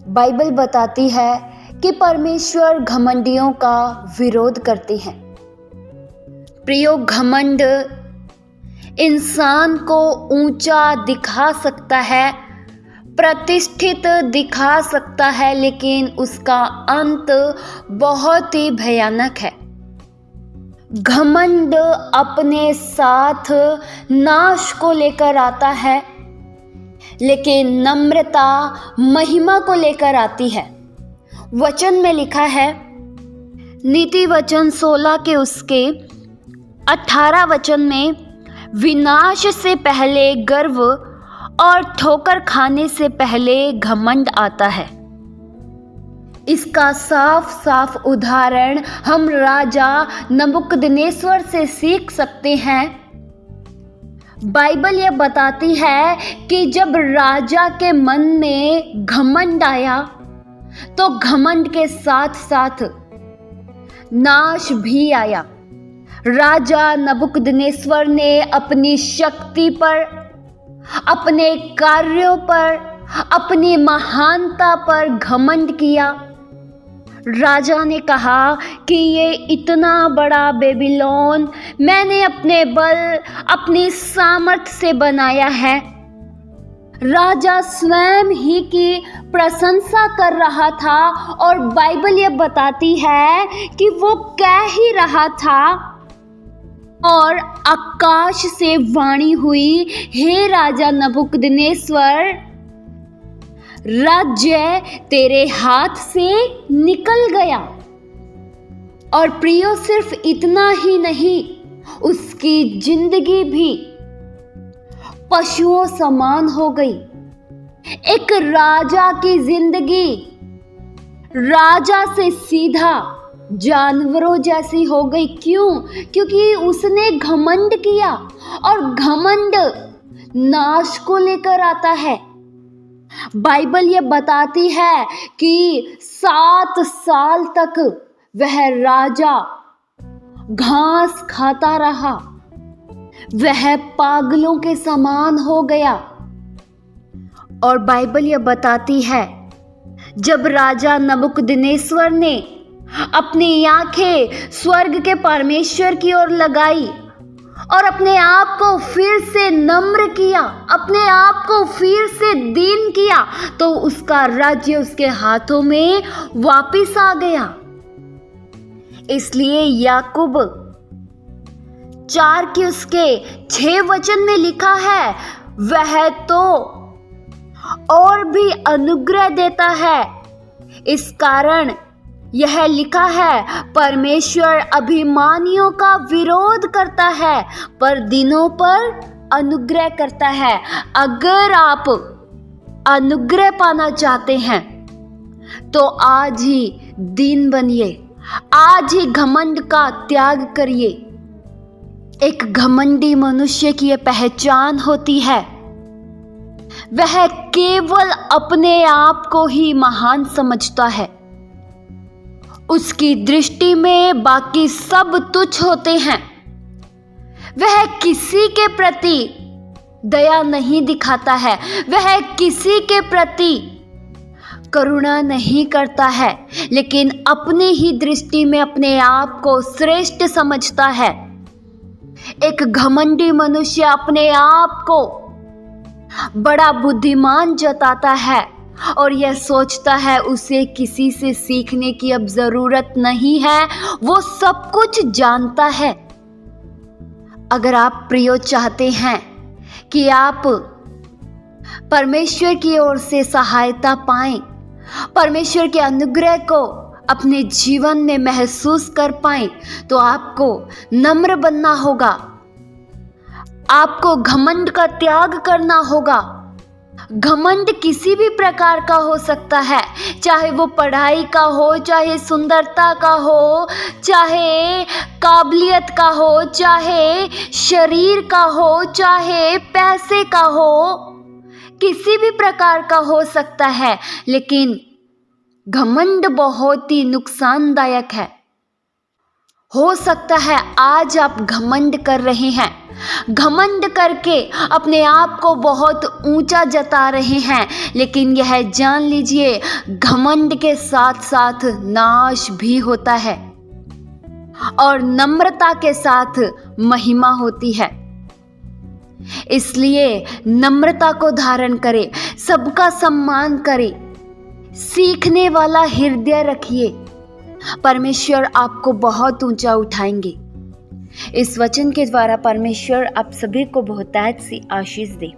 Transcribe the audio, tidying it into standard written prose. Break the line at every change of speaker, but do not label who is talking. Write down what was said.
Bible बताती है कि परमेश्वर घमंडियों का विरोध करते हैं। प्रियो, घमंड इंसान को ऊंचा दिखा सकता है, प्रतिष्ठित दिखा सकता है, लेकिन उसका अंत बहुत ही भयानक है। घमंड अपने साथ नाश को लेकर आता है, लेकिन नम्रता महिमा को लेकर आती है। वचन में लिखा है, नीति वचन 16 के उसके 18 वचन में, विनाश से पहले गर्व और ठोकर खाने से पहले घमंड आता है। इसका साफ साफ उदाहरण हम राजा नबूकदनेस्वर से सीख सकते हैं। बाइबल यह बताती है कि जब राजा के मन में घमंड आया तो घमंड के साथ साथ नाश भी आया। राजा नबूकदनेस्वर ने अपनी शक्ति पर, अपने कार्यों पर, अपनी महानता पर घमंड किया। राजा ने कहा कि ये इतना बड़ा बेबीलोन मैंने अपने बल, अपनी सामर्थ से बनाया है। राजा स्वयं ही की प्रशंसा कर रहा था और बाइबल ये बताती है कि वो कह ही रहा था और आकाश से वाणी हुई, हे राजा नबूकदनेस्वर, राज्य तेरे हाथ से निकल गया। और प्रियो, सिर्फ इतना ही नहीं, उसकी जिंदगी भी पशुओं समान हो गई। एक राजा की जिंदगी राजा से सीधा जानवरों जैसी हो गई। क्यों? क्योंकि उसने घमंड किया, और घमंड नाश को लेकर आता है। बाइबल ये बताती है कि 7 साल तक वह राजा घास खाता रहा, वह पागलों के समान हो गया। और बाइबल ये बताती है, जब राजा नबूकदनेस्वर ने अपनी आंखें स्वर्ग के परमेश्वर की ओर लगाई और अपने आप को फिर से नम्र किया, अपने आप को फिर से दीन किया, तो उसका राज्य उसके हाथों में वापिस आ गया। इसलिए याकूब 4 के उसके 6 वचन में लिखा है, वह तो और भी अनुग्रह देता है। इस कारण यह लिखा है, परमेश्वर अभिमानियों का विरोध करता है पर दिनों पर अनुग्रह करता है। अगर आप अनुग्रह पाना चाहते हैं तो आज ही दीन बनिए, आज ही घमंड का त्याग करिए। एक घमंडी मनुष्य की यह पहचान होती है, वह केवल अपने आप को ही महान समझता है। उसकी दृष्टि में बाकी सब तुच्छ होते हैं। वह किसी के प्रति दया नहीं दिखाता है, वह किसी के प्रति करुणा नहीं करता है, लेकिन अपनी ही दृष्टि में अपने आप को श्रेष्ठ समझता है। एक घमंडी मनुष्य अपने आप को बड़ा बुद्धिमान जताता है और यह सोचता है उसे किसी से सीखने की अब जरूरत नहीं है, वो सब कुछ जानता है। अगर आप प्रियो चाहते हैं कि आप परमेश्वर की ओर से सहायता पाएं, परमेश्वर के अनुग्रह को अपने जीवन में महसूस कर पाएं, तो आपको नम्र बनना होगा, आपको घमंड का त्याग करना होगा। घमंड किसी भी प्रकार का हो सकता है, चाहे वो पढ़ाई का हो, चाहे सुंदरता का हो, चाहे काबिलियत का हो, चाहे शरीर का हो, चाहे पैसे का हो, किसी भी प्रकार का हो सकता है, लेकिन घमंड बहुत ही नुकसानदायक है। हो सकता है आज आप घमंड कर रहे हैं, घमंड करके अपने आप को बहुत ऊंचा जता रहे हैं, लेकिन यह जान लीजिए घमंड के साथ साथ नाश भी होता है और नम्रता के साथ महिमा होती है। इसलिए नम्रता को धारण करें, सबका सम्मान करें, सीखने वाला हृदय रखिए। परमेश्वर आपको बहुत ऊंचा उठाएंगे। इस वचन के द्वारा परमेश्वर आप सभी को बहुतायत सी आशीष दे।